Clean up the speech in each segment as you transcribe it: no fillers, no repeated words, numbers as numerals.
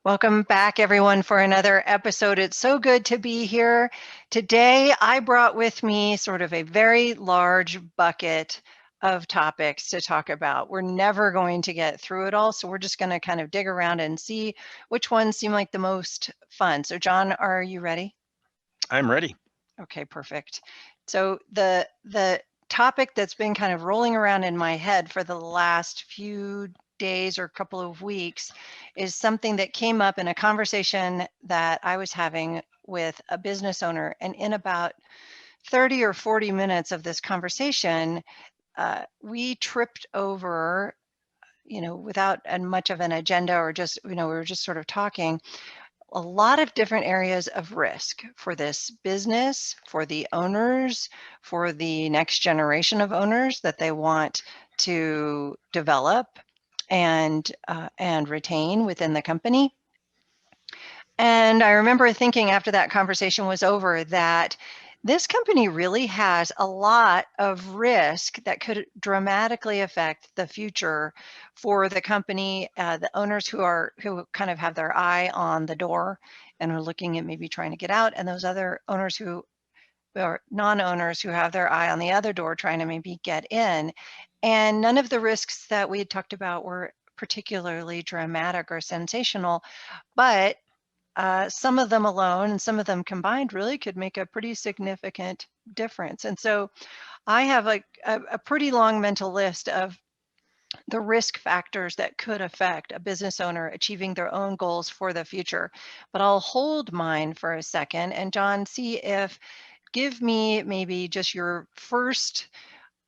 Welcome back, everyone, for another episode. It's so good to be here. Today, I brought with me sort of a very large bucket of topics to talk about. We're never going to get through it all, so we're just going to kind of dig around and see which ones seem like the most fun. So, John, are you ready? I'm ready. Okay, perfect. So the topic that's been kind of rolling around in my head for the last few days or couple of weeks is something that came up in a conversation that I was having with a business owner. And in about 30 or 40 minutes of this conversation, we tripped over, without much of an agenda or just, we were just sort of talking a lot of different areas of risk for this business, for the owners, for the next generation of owners that they want to develop and retain within the company. And I remember thinking after that conversation was over that this company really has a lot of risk that could dramatically affect the future for the company, the owners who kind of have their eye on the door and are looking at maybe trying to get out, and those other owners who or non-owners who have their eye on the other door trying to maybe get in. And none of the risks that we had talked about were particularly dramatic or sensational, but some of them alone and some of them combined really could make a pretty significant difference. And so I have a pretty long mental list of the risk factors that could affect a business owner achieving their own goals for the future. But I'll hold mine for a second. And John, give me maybe just your first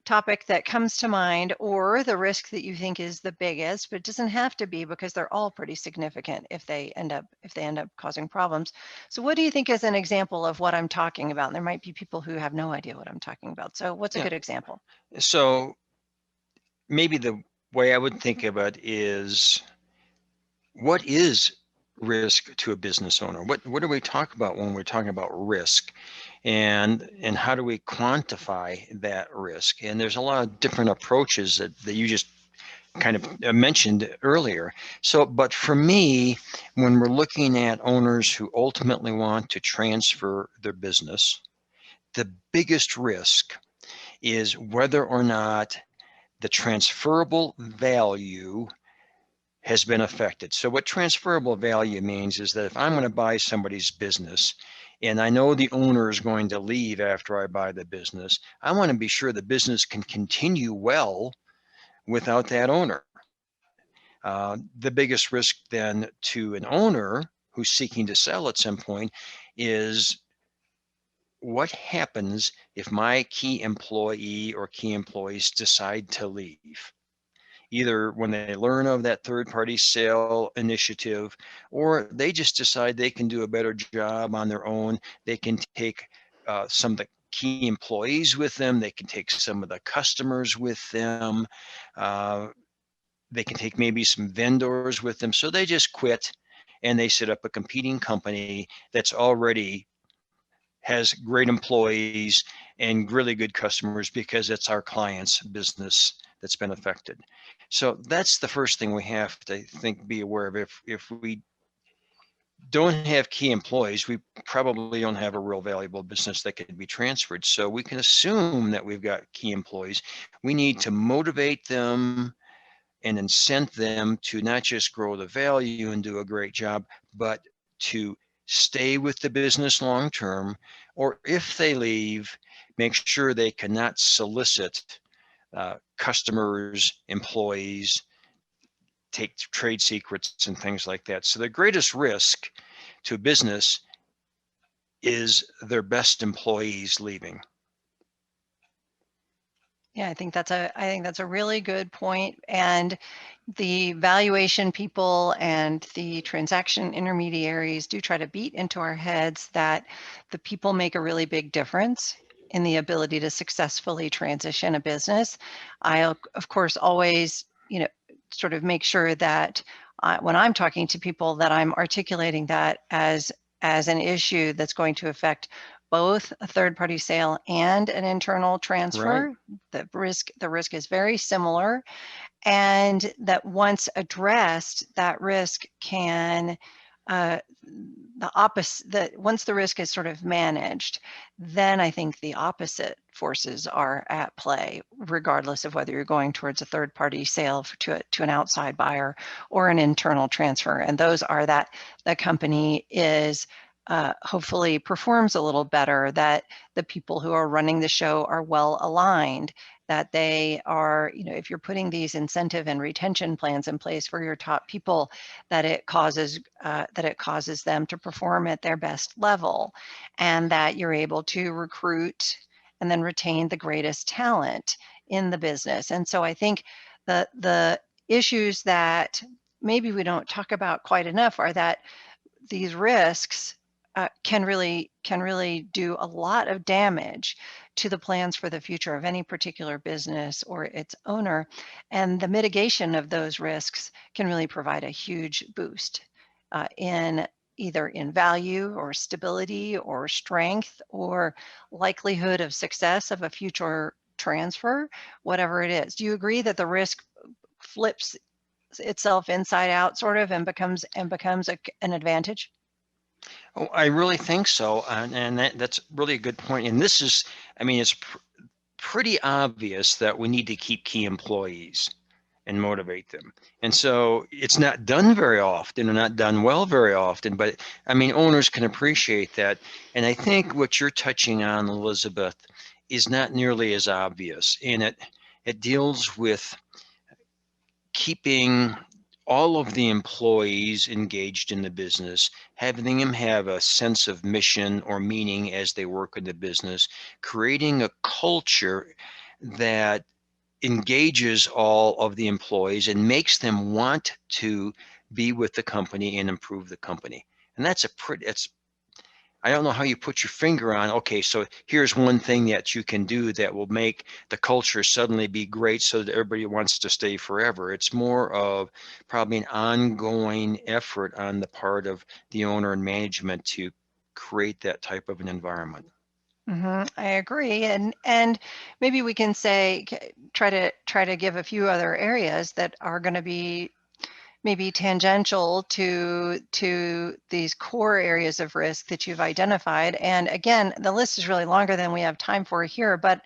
topic that comes to mind or the risk that you think is the biggest, but it doesn't have to be because they're all pretty significant if they end up causing problems. So what do you think is an example of what I'm talking about? And there might be people who have no idea what I'm talking about. So what's a good example? So maybe the way I would think about it is, what is risk to a business owner? What do we talk about when we're talking about risk? And how do we quantify that risk? And there's a lot of different approaches that you just kind of mentioned earlier. So, but for me, when we're looking at owners who ultimately want to transfer their business, the biggest risk is whether or not the transferable value has been affected. So what transferable value means is that if I'm going to buy somebody's business and I know the owner is going to leave after I buy the business, I want to be sure the business can continue well without that owner. The biggest risk then to an owner who's seeking to sell at some point is, what happens if my key employee or key employees decide to leave? Either when they learn of that third-party sale initiative, or they just decide they can do a better job on their own. They can take some of the key employees with them. They can take some of the customers with them. They can take maybe some vendors with them. So they just quit and they set up a competing company that's already has great employees and really good customers because it's our client's business that's been affected. So that's the first thing we have to be aware of. If we don't have key employees, we probably don't have a real valuable business that could be transferred. So we can assume that we've got key employees. We need to motivate them and incent them to not just grow the value and do a great job, but to stay with the business long term, or if they leave, make sure they cannot solicit customers, employees, take trade secrets and things like that. So the greatest risk to a business is their best employees leaving. Yeah, I think that's a really good point. And the valuation people and the transaction intermediaries do try to beat into our heads that the people make a really big difference in the ability to successfully transition a business. I, of course, always, sort of make sure that when I'm talking to people that I'm articulating that as an issue that's going to affect both a third-party sale and an internal Right. transfer. The risk is very similar, and that once addressed, that risk can the opposite, that once the risk is sort of managed, then I think the opposite forces are at play, regardless of whether you're going towards a third-party sale to an outside buyer or an internal transfer. And those are that the company is hopefully performs a little better, that the people who are running the show are well aligned, that they are, if you're putting these incentive and retention plans in place for your top people, that it causes them to perform at their best level, and that you're able to recruit and then retain the greatest talent in the business. And so I think the issues that maybe we don't talk about quite enough are that these risks can really do a lot of damage to the plans for the future of any particular business or its owner. And the mitigation of those risks can really provide a huge boost in either in value or stability or strength or likelihood of success of a future transfer, whatever it is. Do you agree that the risk flips itself inside out sort of and becomes an advantage? Oh, I really think so, and that's really a good point. And this is, I mean, it's pretty obvious that we need to keep key employees and motivate them. And so it's not done very often, or not done well very often, but I mean, owners can appreciate that. And I think what you're touching on, Elizabeth, is not nearly as obvious, and it deals with keeping all of the employees engaged in the business, having them have a sense of mission or meaning as they work in the business, creating a culture that engages all of the employees and makes them want to be with the company and improve the company. And that's I don't know how you put your finger on, okay, so here's one thing that you can do that will make the culture suddenly be great so that everybody wants to stay forever. It's more of probably an ongoing effort on the part of the owner and management to create that type of an environment. I agree, and maybe we can say try to give a few other areas that are going to be maybe tangential to these core areas of risk that you've identified. And again, the list is really longer than we have time for here, but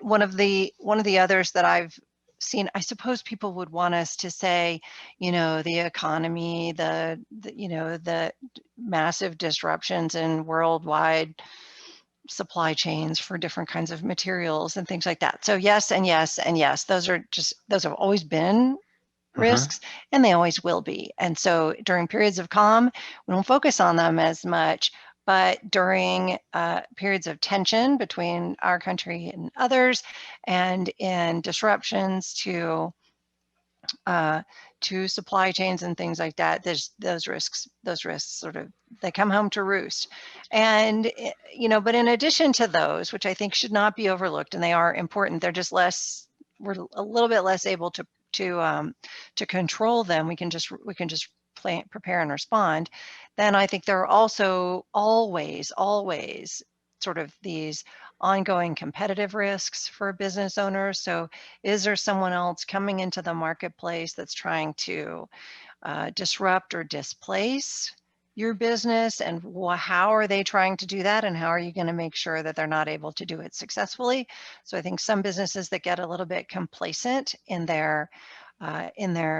one of the others that I've seen, I suppose people would want us to say, the economy, the massive disruptions in worldwide supply chains for different kinds of materials and things like that. So yes, and yes, and yes, those have always been Uh-huh. risks, and they always will be. And so during periods of calm, we don't focus on them as much, but during periods of tension between our country and others, and in disruptions uh, to supply chains and things like that, there's those risks sort of, they come home to roost. And but in addition to those, which I think should not be overlooked, and they are important, they're just less, we're a little bit less able to control them. We can just prepare and respond. Then I think there are also always sort of these ongoing competitive risks for business owners. So is there someone else coming into the marketplace that's trying to disrupt or displace your business, and how are they trying to do that, and how are you going to make sure that they're not able to do it successfully? So I think some businesses that get a little bit complacent in their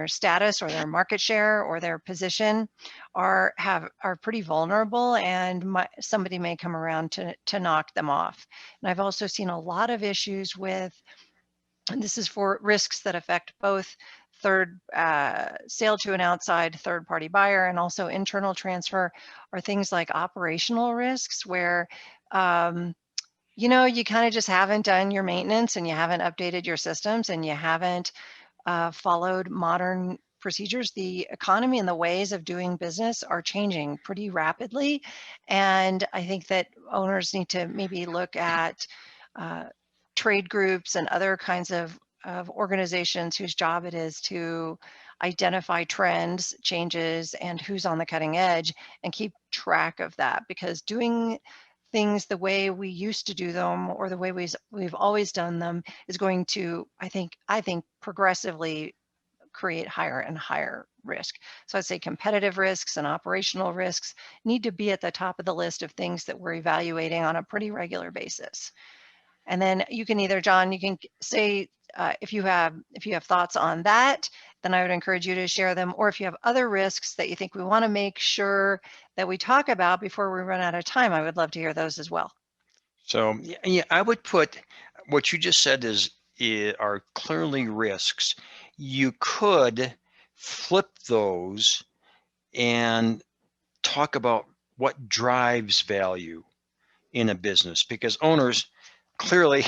status or their market share or their position are pretty vulnerable, and somebody may come around to knock them off. And I've also seen a lot of issues with, and this is for risks that affect both sale to an outside third-party buyer and also internal transfer, are things like operational risks where you kind of just haven't done your maintenance, and you haven't updated your systems, and you haven't followed modern procedures. The economy and the ways of doing business are changing pretty rapidly. And I think that owners need to maybe look at uh, trade groups and other kinds of organizations whose job it is to identify trends, changes, and who's on the cutting edge, and keep track of that. Because doing things the way we used to do them or the way we've always done them is going to, I think progressively create higher and higher risk. So I'd say competitive risks and operational risks need to be at the top of the list of things that we're evaluating on a pretty regular basis. And then you can either, John, you can say if you have thoughts on that, then I would encourage you to share them. Or if you have other risks that you think we want to make sure that we talk about before we run out of time, I would love to hear those as well. So yeah, I would put what you just said are clearly risks. You could flip those and talk about what drives value in a business, because owners clearly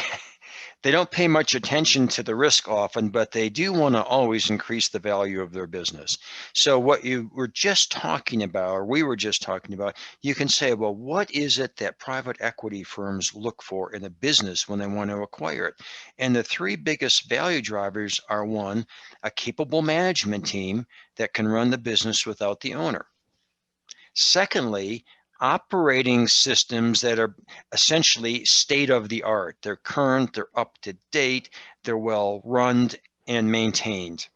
they don't pay much attention to the risk often, but they do want to always increase the value of their business. So what you were just talking about, or we were just talking about, you can say, well, what is it that private equity firms look for in a business when they want to acquire it? And the three biggest value drivers are: one, a capable management team that can run the business without the owner. Secondly, operating systems that are essentially state of the art. They're current, they're up to date, they're well run and maintained.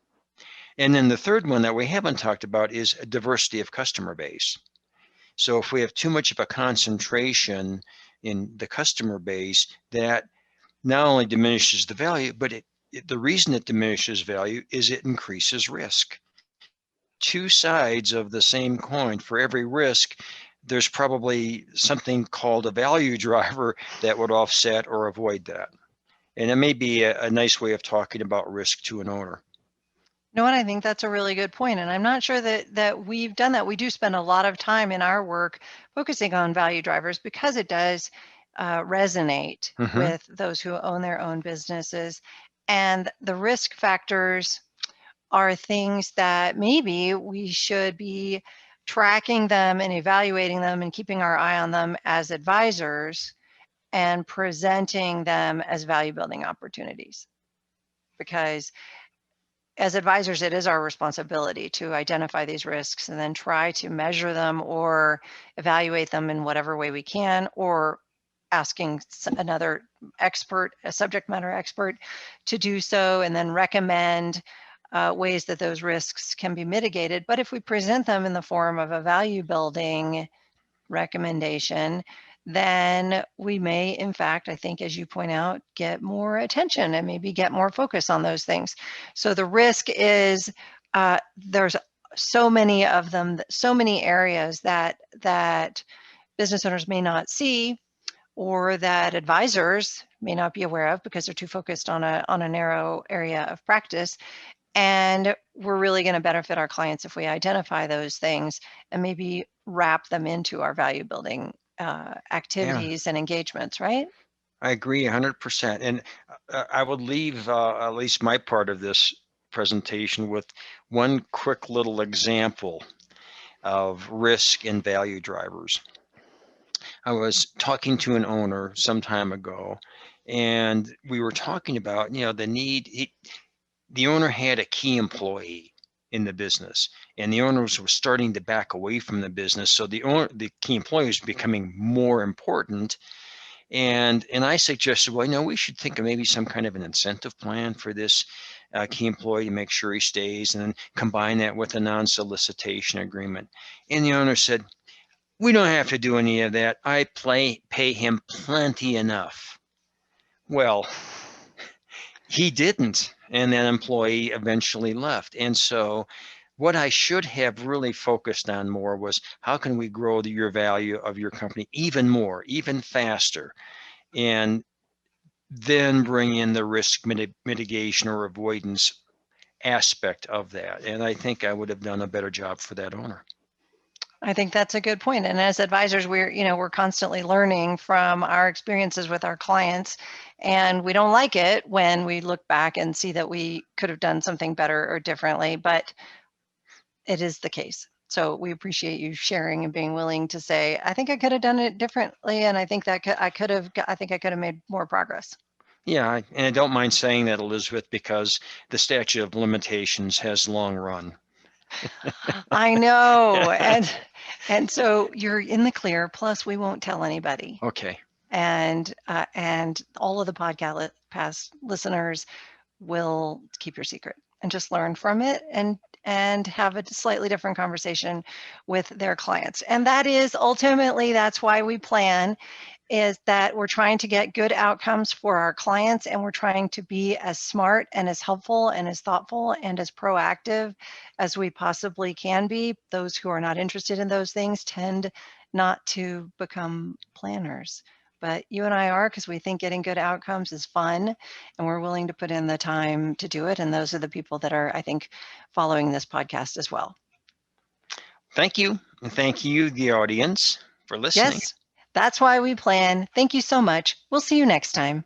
And then the third one that we haven't talked about is a diversity of customer base. So if we have too much of a concentration in the customer base, that not only diminishes the value, but the reason it diminishes value is it increases risk. Two sides of the same coin. For every risk, there's probably something called a value driver that would offset or avoid that. And it may be a nice way of talking about risk to an owner. No, and I think that's a really good point. And I'm not sure that we've done that. We do spend a lot of time in our work focusing on value drivers because it does resonate Mm-hmm. with those who own their own businesses. And the risk factors are things that maybe we should be tracking them and evaluating them and keeping our eye on them as advisors and presenting them as value building opportunities. Because as advisors, it is our responsibility to identify these risks and then try to measure them or evaluate them in whatever way we can, or asking another expert, a subject matter expert, to do so, and then recommend ways that those risks can be mitigated. But if we present them in the form of a value building recommendation, then we may, in fact, I think, as you point out, get more attention and maybe get more focus on those things. So the risk is there's so many of them, so many areas that business owners may not see or that advisors may not be aware of because they're too focused on a narrow area of practice. And we're really going to benefit our clients if we identify those things and maybe wrap them into our value building Yeah, activities and engagements, right? I agree 100%. And I would leave at least my part of this presentation with one quick little example of risk and value drivers. I was talking to an owner some time ago, and we were talking about, the need. The owner had a key employee in the business, and the owners were starting to back away from the business. So the key employee was becoming more important. And I suggested, well, we should think of maybe some kind of an incentive plan for this key employee to make sure he stays, and then combine that with a non-solicitation agreement. And the owner said, we don't have to do any of that. I pay him plenty enough. Well, he didn't, and that employee eventually left. And so what I should have really focused on more was, how can we grow your value of your company even more, even faster, and then bring in the risk mitigation or avoidance aspect of that. And I think I would have done a better job for that owner. I think that's a good point. And as advisors, we're constantly learning from our experiences with our clients, and we don't like it when we look back and see that we could have done something better or differently, but it is the case. So we appreciate you sharing and being willing to say, I think I could have done it differently, and I think that I think I could have made more progress. Yeah, and I don't mind saying that, Elizabeth, because the statute of limitations has long run. I know, and And so you're in the clear. Plus, we won't tell anybody. Okay. And all of the podcast past listeners will keep your secret and just learn from it and have a slightly different conversation with their clients. And that is ultimately, that's why we plan, is that we're trying to get good outcomes for our clients, and we're trying to be as smart and as helpful and as thoughtful and as proactive as we possibly can be. Those who are not interested in those things tend not to become planners. But you and I are, because we think getting good outcomes is fun, and we're willing to put in the time to do it. And those are the people that are, I think, following this podcast as well. Thank you. And thank you, the audience, for listening. Yes, that's why we plan. Thank you so much. We'll see you next time.